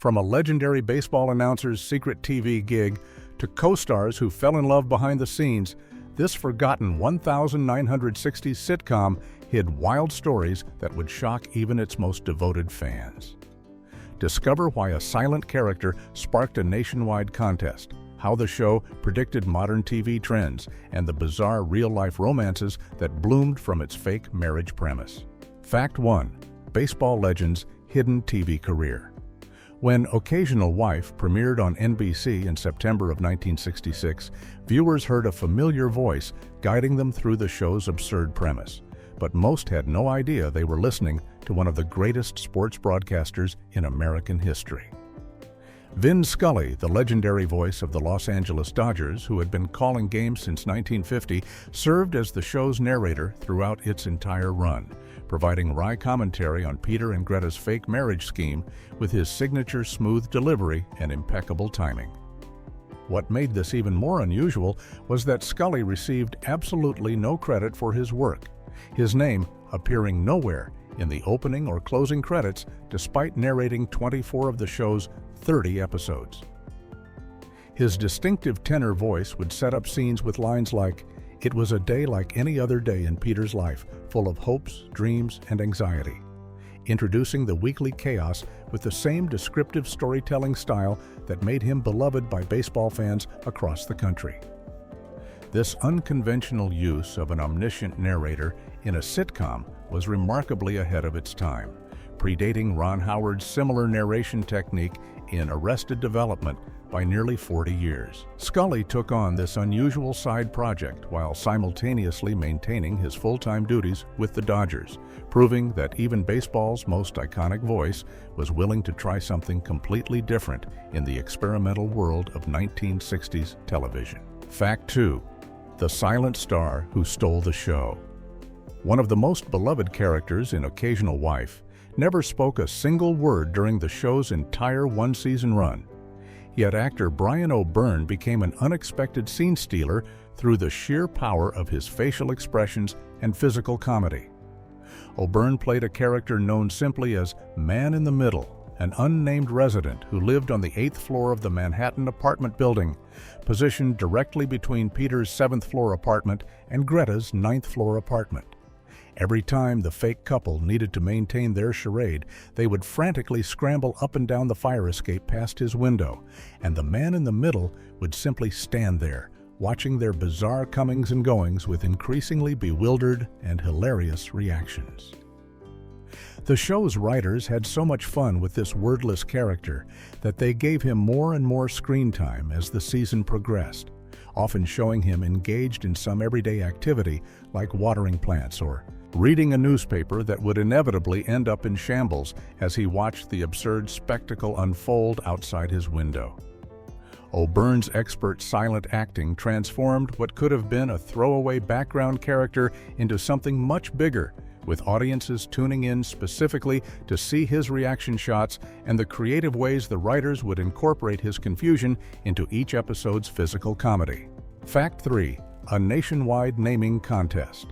From a legendary baseball announcer's secret TV gig to co-stars who fell in love behind the scenes, this forgotten 1960s sitcom hid wild stories that would shock even its most devoted fans. Discover why a silent character sparked a nationwide contest, how the show predicted modern TV trends, and the bizarre real-life romances that bloomed from its fake marriage premise. Fact 1. Baseball legend's hidden TV career. When Occasional Wife premiered on NBC in September of 1966, viewers heard a familiar voice guiding them through the show's absurd premise. But most had no idea they were listening to one of the greatest sports broadcasters in American history. Vin Scully, the legendary voice of the Los Angeles Dodgers, who had been calling games since 1950, served as the show's narrator throughout its entire run, providing wry commentary on Peter and Greta's fake marriage scheme with his signature smooth delivery and impeccable timing. What made this even more unusual was that Scully received absolutely no credit for his work, his name appearing nowhere in the opening or closing credits despite narrating 24 of the show's 30 episodes. His distinctive tenor voice would set up scenes with lines like, "It was a day like any other day in Peter's life, full of hopes, dreams, and anxiety," introducing the weekly chaos with the same descriptive storytelling style that made him beloved by baseball fans across the country. This unconventional use of an omniscient narrator in a sitcom was remarkably ahead of its time, predating Ron Howard's similar narration technique in Arrested Development by nearly 40 years. Scully took on this unusual side project while simultaneously maintaining his full-time duties with the Dodgers, proving that even baseball's most iconic voice was willing to try something completely different in the experimental world of 1960s television. Fact 2. The silent star who stole the show. One of the most beloved characters in Occasional Wife never spoke a single word during the show's entire one-season run. Yet actor Brian O'Byrne became an unexpected scene stealer through the sheer power of his facial expressions and physical comedy. O'Byrne played a character known simply as Man in the Middle, an unnamed resident who lived on the 8th floor of the Manhattan apartment building, positioned directly between Peter's 7th floor apartment and Greta's 9th floor apartment. Every time the fake couple needed to maintain their charade, they would frantically scramble up and down the fire escape past his window, and the man in the middle would simply stand there, watching their bizarre comings and goings with increasingly bewildered and hilarious reactions. The show's writers had so much fun with this wordless character that they gave him more and more screen time as the season progressed, often showing him engaged in some everyday activity like watering plants or reading a newspaper that would inevitably end up in shambles as he watched the absurd spectacle unfold outside his window. O'Byrne's expert silent acting transformed what could have been a throwaway background character into something much bigger, with audiences tuning in specifically to see his reaction shots and the creative ways the writers would incorporate his confusion into each episode's physical comedy. Fact 3. A nationwide naming contest.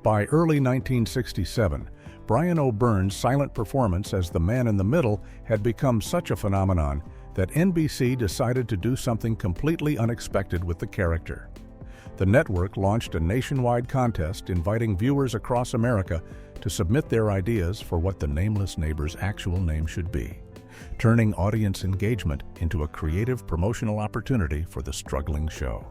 By early 1967, Brian O'Byrne's silent performance as the Man in the Middle had become such a phenomenon that NBC decided to do something completely unexpected with the character. The network launched a nationwide contest inviting viewers across America to submit their ideas for what the nameless neighbor's actual name should be, turning audience engagement into a creative promotional opportunity for the struggling show.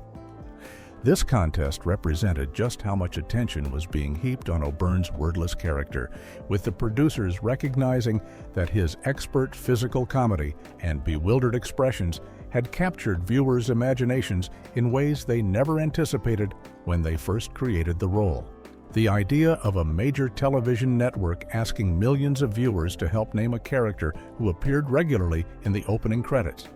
This contest represented just how much attention was being heaped on O'Byrne's wordless character, with the producers recognizing that his expert physical comedy and bewildered expressions had captured viewers' imaginations in ways they never anticipated when they first created the role. The idea of a major television network asking millions of viewers to help name a character who appeared regularly in the opening credits,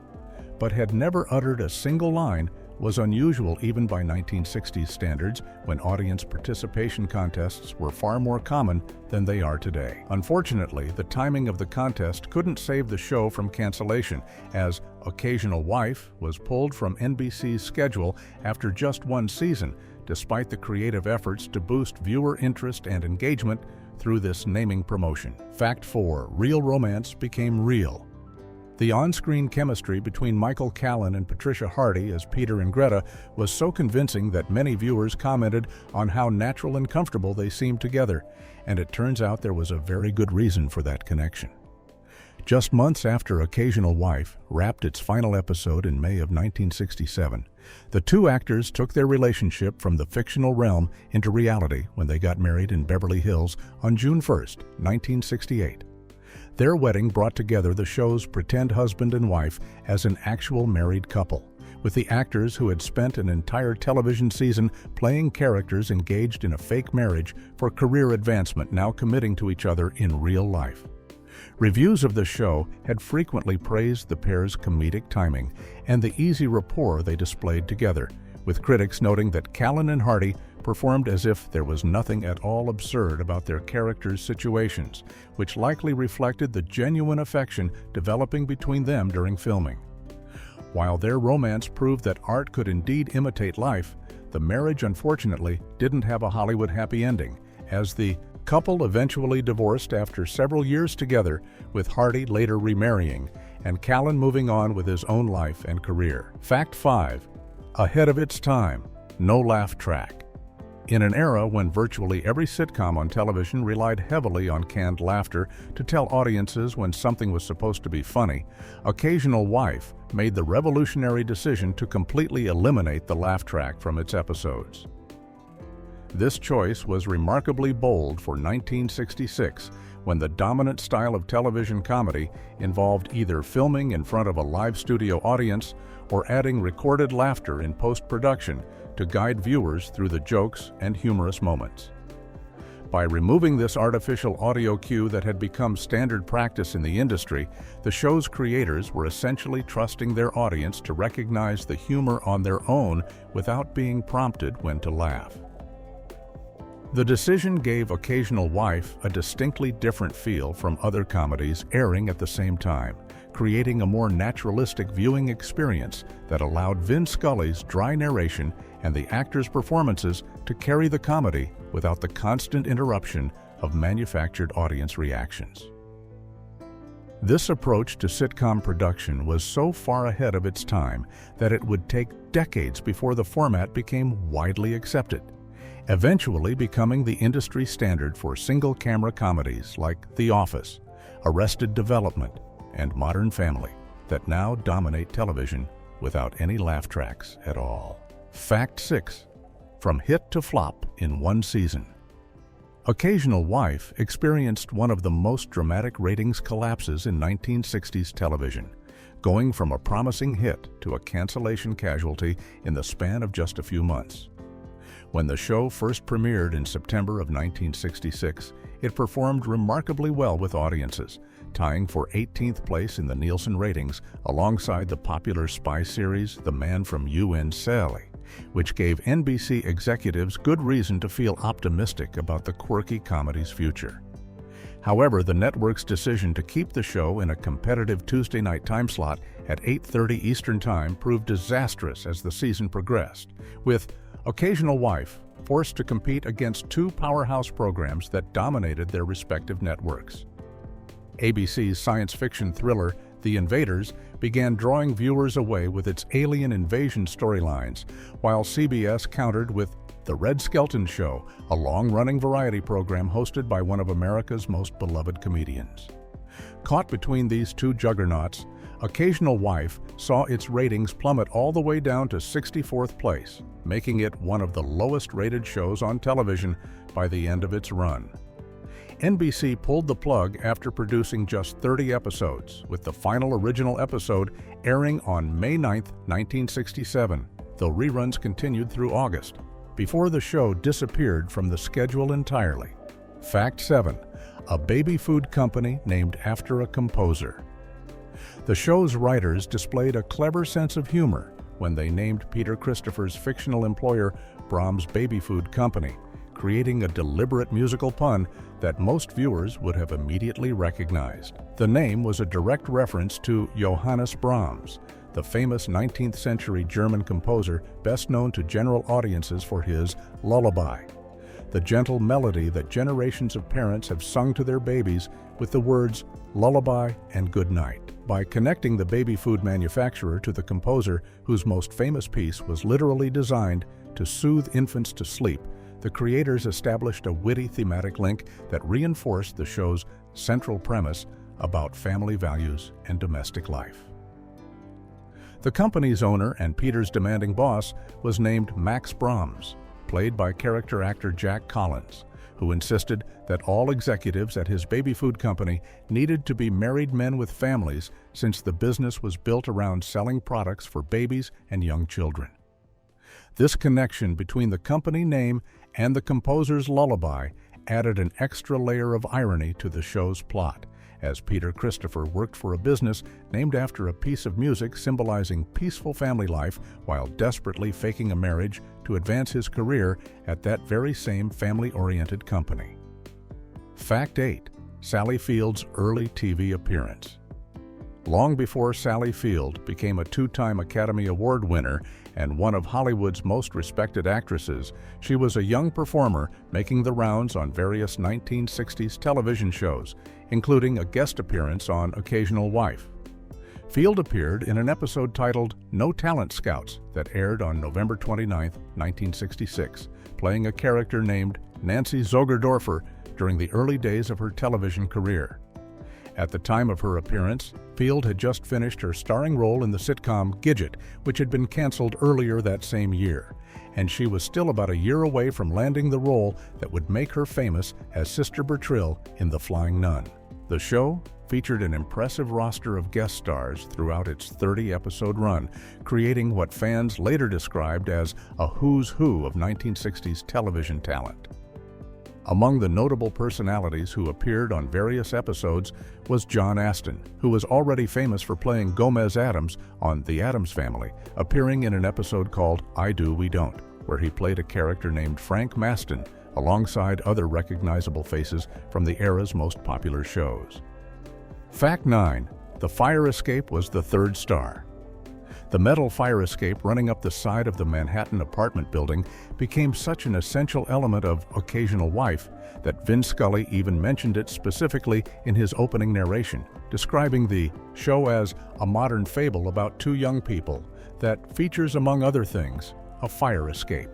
but had never uttered a single line, was unusual even by 1960s standards, when audience participation contests were far more common than they are today. Unfortunately, the timing of the contest couldn't save the show from cancellation, as Occasional Wife was pulled from NBC's schedule after just one season, despite the creative efforts to boost viewer interest and engagement through this naming promotion. Fact 4. Real romance became real. The on-screen chemistry between Michael Callan and Patricia Hardy as Peter and Greta was so convincing that many viewers commented on how natural and comfortable they seemed together, and it turns out there was a very good reason for that connection. Just months after Occasional Wife wrapped its final episode in May of 1967, the two actors took their relationship from the fictional realm into reality when they got married in Beverly Hills on June 1, 1968. Their wedding brought together the show's pretend husband and wife as an actual married couple, with the actors who had spent an entire television season playing characters engaged in a fake marriage for career advancement now committing to each other in real life. Reviews of the show had frequently praised the pair's comedic timing and the easy rapport they displayed together, with critics noting that Callan and Hardy performed as if there was nothing at all absurd about their characters' situations, which likely reflected the genuine affection developing between them during filming. While their romance proved that art could indeed imitate life, the marriage unfortunately didn't have a Hollywood happy ending, as the couple eventually divorced after several years together, with Hardy later remarrying and Callan moving on with his own life and career. Fact 5. Ahead of its time, no laugh track. In an era when virtually every sitcom on television relied heavily on canned laughter to tell audiences when something was supposed to be funny, Occasional Wife made the revolutionary decision to completely eliminate the laugh track from its episodes. This choice was remarkably bold for 1966, when the dominant style of television comedy involved either filming in front of a live studio audience or adding recorded laughter in post-production to guide viewers through the jokes and humorous moments. By removing this artificial audio cue that had become standard practice in the industry, the show's creators were essentially trusting their audience to recognize the humor on their own without being prompted when to laugh. The decision gave Occasional Wife a distinctly different feel from other comedies airing at the same time, creating a more naturalistic viewing experience that allowed Vin Scully's dry narration and the actors' performances to carry the comedy without the constant interruption of manufactured audience reactions. This approach to sitcom production was so far ahead of its time that it would take decades before the format became widely accepted, eventually becoming the industry standard for single-camera comedies like The Office, Arrested Development, and Modern Family that now dominate television without any laugh tracks at all. Fact 6. From hit to flop in one season. Occasional Wife experienced one of the most dramatic ratings collapses in 1960s television, going from a promising hit to a cancellation casualty in the span of just a few months. When the show first premiered in September of 1966, it performed remarkably well with audiences, tying for 18th place in the Nielsen ratings alongside the popular spy series The Man from UN Sally, which gave NBC executives good reason to feel optimistic about the quirky comedy's future. However, the network's decision to keep the show in a competitive Tuesday night time slot at 8:30 Eastern Time proved disastrous as the season progressed, with Occasional Wife forced to compete against two powerhouse programs that dominated their respective networks. ABC's science fiction thriller The Invaders began drawing viewers away with its alien invasion storylines, while CBS countered with The Red Skelton Show, a long-running variety program hosted by one of America's most beloved comedians. Caught between these two juggernauts, Occasional Wife saw its ratings plummet all the way down to 64th place, making it one of the lowest-rated shows on television by the end of its run. NBC pulled the plug after producing just 30 episodes, with the final original episode airing on May 9, 1967, though reruns continued through August, before the show disappeared from the schedule entirely. Fact 7. A baby food company named after a composer. The show's writers displayed a clever sense of humor when they named Peter Christopher's fictional employer Brahms Baby Food Company, creating a deliberate musical pun that most viewers would have immediately recognized. The name was a direct reference to Johannes Brahms, the famous 19th century German composer best known to general audiences for his Lullaby. the gentle melody that generations of parents have sung to their babies with the words lullaby and good night. By connecting the baby food manufacturer to the composer whose most famous piece was literally designed to soothe infants to sleep, the creators established a witty thematic link that reinforced the show's central premise about family values and domestic life. The company's owner and Peter's demanding boss was named Max Brahms, played by character actor Jack Collins, who insisted that all executives at his baby food company needed to be married men with families since the business was built around selling products for babies and young children. This connection between the company name and the composer's lullaby added an extra layer of irony to the show's plot, as Peter Christopher worked for a business named after a piece of music symbolizing peaceful family life while desperately faking a marriage to advance his career at that very same family-oriented company. Fact 8. Sally Field's early TV appearance. Long before Sally Field became a two-time Academy Award winner and one of Hollywood's most respected actresses, she was a young performer making the rounds on various 1960s television shows, including a guest appearance on Occasional Wife. Field appeared in an episode titled No Talent Scouts that aired on November 29, 1966, playing a character named Nancy Zogerdorfer during the early days of her television career. At the time of her appearance, Field had just finished her starring role in the sitcom Gidget, which had been canceled earlier that same year, and she was still about a year away from landing the role that would make her famous as Sister Bertrill in The Flying Nun. The show featured an impressive roster of guest stars throughout its 30-episode run, creating what fans later described as a who's who of 1960s television talent. Among the notable personalities who appeared on various episodes was John Astin, who was already famous for playing Gomez Addams on The Addams Family, appearing in an episode called I Do, We Don't, where he played a character named Frank Maston, alongside other recognizable faces from the era's most popular shows. Fact 9. The fire escape was the third star. The metal fire escape running up the side of the Manhattan apartment building became such an essential element of Occasional Wife that Vin Scully even mentioned it specifically in his opening narration, describing the show as a modern fable about two young people that features, among other things, a fire escape.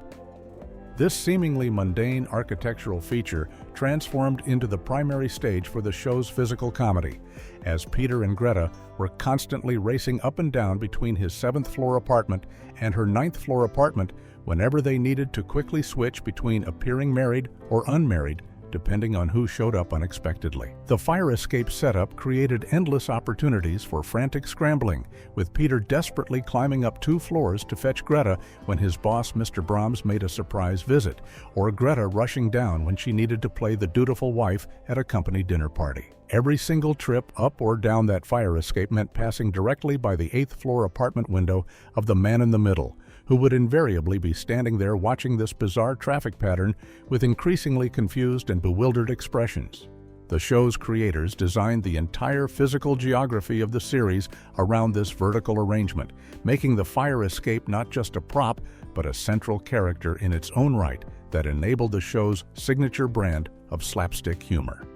This seemingly mundane architectural feature transformed into the primary stage for the show's physical comedy, as Peter and Greta were constantly racing up and down between his 7th-floor apartment and her 9th-floor apartment whenever they needed to quickly switch between appearing married or unmarried, depending on who showed up unexpectedly. The fire escape setup created endless opportunities for frantic scrambling, with Peter desperately climbing up 2 floors to fetch Greta when his boss, Mr. Brahms, made a surprise visit, or Greta rushing down when she needed to play the dutiful wife at a company dinner party. Every single trip up or down that fire escape meant passing directly by the 8th-floor apartment window of the man in the middle, who would invariably be standing there watching this bizarre traffic pattern with increasingly confused and bewildered expressions. The show's creators designed the entire physical geography of the series around this vertical arrangement, making the fire escape not just a prop, but a central character in its own right that enabled the show's signature brand of slapstick humor.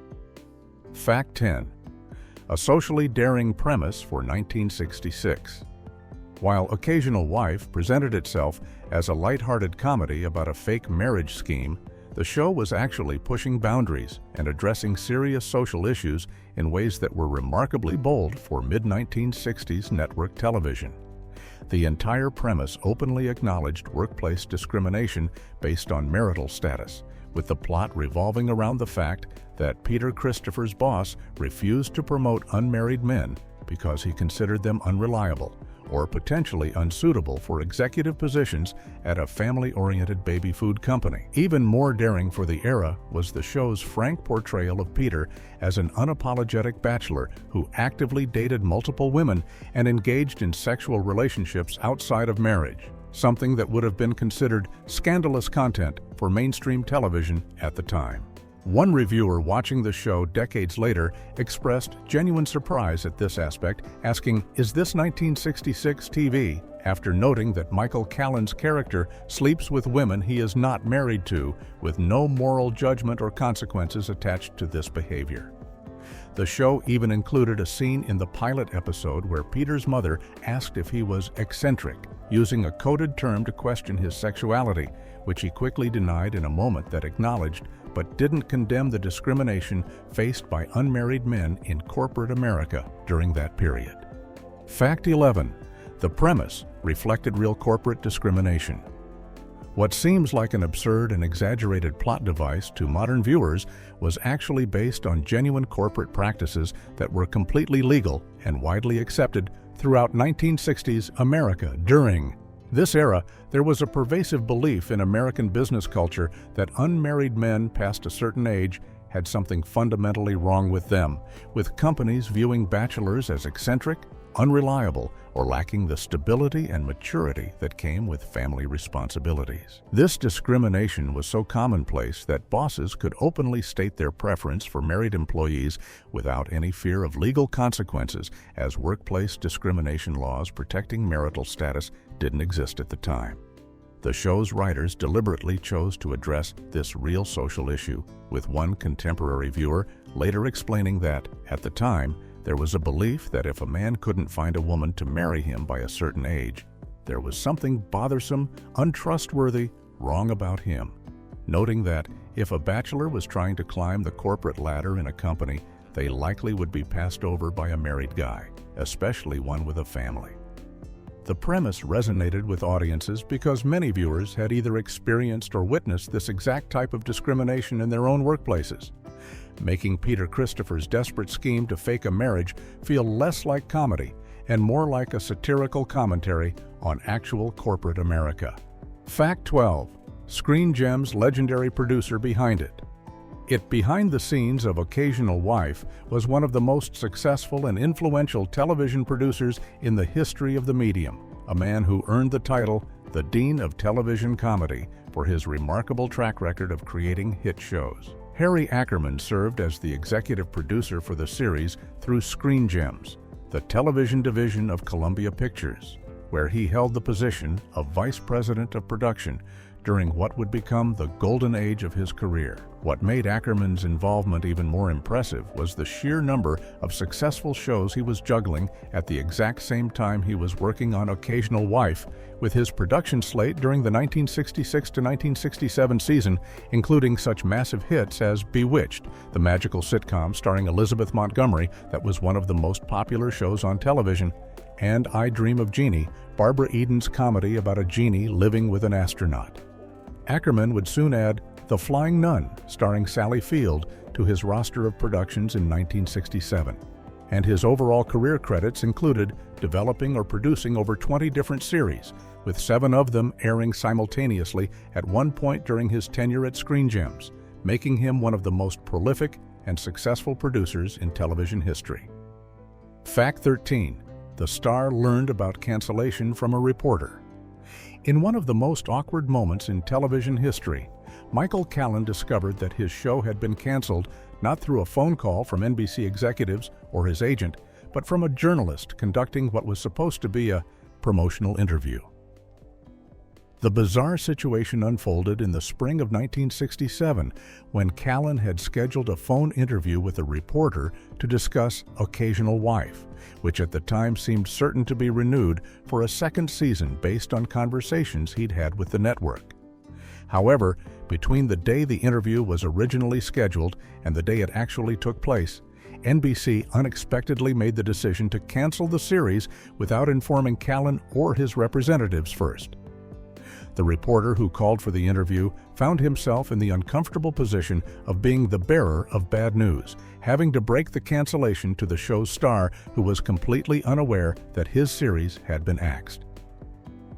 Fact 10. A socially daring premise for 1966. While Occasional Wife presented itself as a lighthearted comedy about a fake marriage scheme, the show was actually pushing boundaries and addressing serious social issues in ways that were remarkably bold for mid-1960s network television. The entire premise openly acknowledged workplace discrimination based on marital status, with the plot revolving around the fact that Peter Christopher's boss refused to promote unmarried men because he considered them unreliable or potentially unsuitable for executive positions at a family-oriented baby food company. Even more daring for the era was the show's frank portrayal of Peter as an unapologetic bachelor who actively dated multiple women and engaged in sexual relationships outside of marriage, something that would have been considered scandalous content for mainstream television at the time. One reviewer watching the show decades later expressed genuine surprise at this aspect, asking, "Is this 1966 TV?" after noting that Michael Callan's character sleeps with women he is not married to, with no moral judgment or consequences attached to this behavior. The show even included a scene in the pilot episode where Peter's mother asked if he was eccentric, using a coded term to question his sexuality, which he quickly denied in a moment that acknowledged but didn't condemn the discrimination faced by unmarried men in corporate America during that period. Fact 11. The premise reflected real corporate discrimination. What seems like an absurd and exaggerated plot device to modern viewers was actually based on genuine corporate practices that were completely legal and widely accepted throughout 1960s America. During this era, there was a pervasive belief in American business culture that unmarried men past a certain age had something fundamentally wrong with them, with companies viewing bachelors as eccentric, unreliable, or lacking the stability and maturity that came with family responsibilities. This discrimination was so commonplace that bosses could openly state their preference for married employees without any fear of legal consequences, as workplace discrimination laws protecting marital status didn't exist at the time. The show's writers deliberately chose to address this real social issue, with one contemporary viewer later explaining that, at the time, there was a belief that if a man couldn't find a woman to marry him by a certain age, there was something bothersome, untrustworthy, wrong about him, noting that if a bachelor was trying to climb the corporate ladder in a company, they likely would be passed over by a married guy, especially one with a family. The premise resonated with audiences because many viewers had either experienced or witnessed this exact type of discrimination in their own workplaces, making Peter Christopher's desperate scheme to fake a marriage feel less like comedy and more like a satirical commentary on actual corporate America. Fact 12. Screen Gem's legendary producer behind it. Behind the scenes of Occasional Wife was one of the most successful and influential television producers in the history of the medium, a man who earned the title the Dean of Television Comedy for his remarkable track record of creating hit shows. Harry Ackerman served as the executive producer for the series through Screen Gems, the television division of Columbia Pictures, where he held the position of Vice President of Production during what would become the golden age of his career. What made Ackerman's involvement even more impressive was the sheer number of successful shows he was juggling at the exact same time he was working on Occasional Wife, with his production slate during the 1966 to 1967 season including such massive hits as Bewitched, the magical sitcom starring Elizabeth Montgomery that was one of the most popular shows on television, and I Dream of Jeannie, Barbara Eden's comedy about a genie living with an astronaut. Ackerman would soon add The Flying Nun, starring Sally Field, to his roster of productions in 1967, and his overall career credits included developing or producing over 20 different series, with 7 of them airing simultaneously at one point during his tenure at Screen Gems, making him one of the most prolific and successful producers in television history. Fact 13. The star learned about cancellation from a reporter. In one of the most awkward moments in television history, Michael Callan discovered that his show had been canceled not through a phone call from NBC executives or his agent, but from a journalist conducting what was supposed to be a promotional interview. The bizarre situation unfolded in the spring of 1967 when Callan had scheduled a phone interview with a reporter to discuss Occasional Wife, which at the time seemed certain to be renewed for a second season based on conversations he'd had with the network. However, between the day the interview was originally scheduled and the day it actually took place, NBC unexpectedly made the decision to cancel the series without informing Callan or his representatives first. The reporter who called for the interview found himself in the uncomfortable position of being the bearer of bad news, having to break the cancellation to the show's star who was completely unaware that his series had been axed.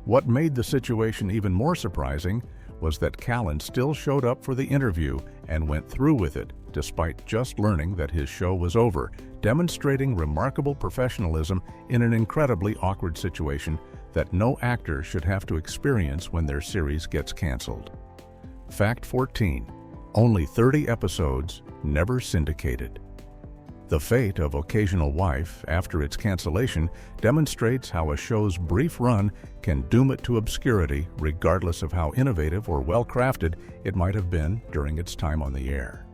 What made the situation even more surprising was that Callan still showed up for the interview and went through with it despite just learning that his show was over, demonstrating remarkable professionalism in an incredibly awkward situation that no actor should have to experience when their series gets canceled. Fact 14. Only 30 episodes, never syndicated. The fate of Occasional Wife after its cancellation demonstrates how a show's brief run can doom it to obscurity regardless of how innovative or well-crafted it might have been during its time on the air.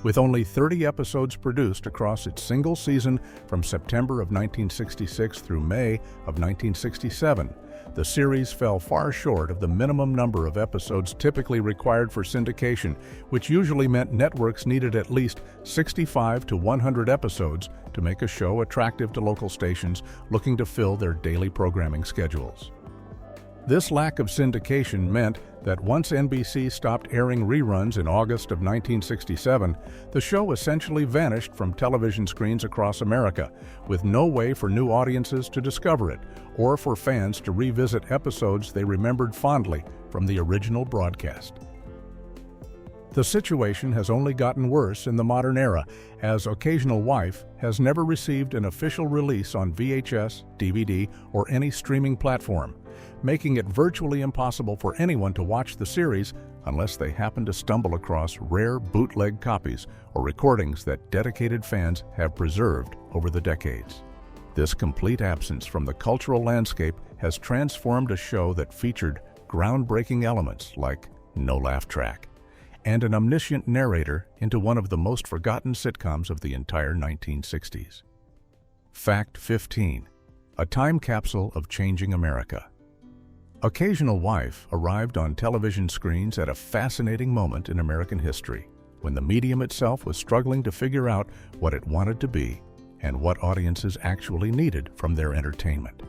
With only 30 episodes produced across its single season from September of 1966 through May of 1967, the series fell far short of the minimum number of episodes typically required for syndication, which usually meant networks needed at least 65 to 100 episodes to make a show attractive to local stations looking to fill their daily programming schedules. This lack of syndication meant that once NBC stopped airing reruns in August of 1967, the show essentially vanished from television screens across America, with no way for new audiences to discover it or for fans to revisit episodes they remembered fondly from the original broadcast. The situation has only gotten worse in the modern era, as Occasional Wife has never received an official release on VHS, DVD, or any streaming platform, making it virtually impossible for anyone to watch the series unless they happen to stumble across rare bootleg copies or recordings that dedicated fans have preserved over the decades. This complete absence from the cultural landscape has transformed a show that featured groundbreaking elements like no laugh track and an omniscient narrator into one of the most forgotten sitcoms of the entire 1960s. Fact 15. A time capsule of changing America. Occasional Wife arrived on television screens at a fascinating moment in American history, when the medium itself was struggling to figure out what it wanted to be and what audiences actually needed from their entertainment.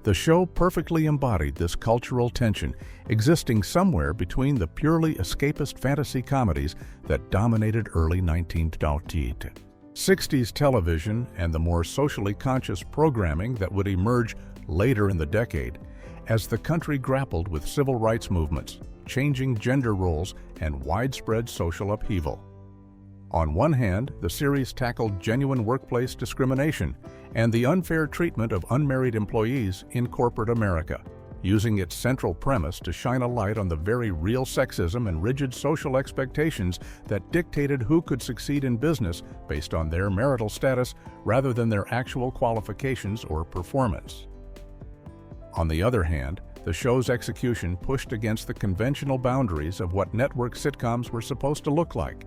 The show perfectly embodied this cultural tension existing somewhere between the purely escapist fantasy comedies that dominated early 1960s television and the more socially conscious programming that would emerge later in the decade as the country grappled with civil rights movements, changing gender roles, and widespread social upheaval. On one hand, the series tackled genuine workplace discrimination and the unfair treatment of unmarried employees in corporate America, using its central premise to shine a light on the very real sexism and rigid social expectations that dictated who could succeed in business based on their marital status rather than their actual qualifications or performance. On the other hand, the show's execution pushed against the conventional boundaries of what network sitcoms were supposed to look like,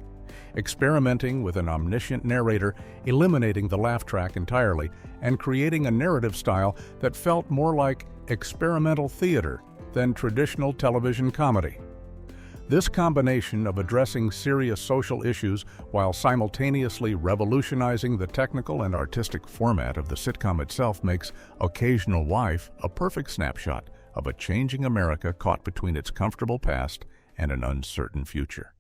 experimenting with an omniscient narrator, eliminating the laugh track entirely, and creating a narrative style that felt more like experimental theater than traditional television comedy. This combination of addressing serious social issues while simultaneously revolutionizing the technical and artistic format of the sitcom itself makes Occasional Wife a perfect snapshot of a changing America caught between its comfortable past and an uncertain future.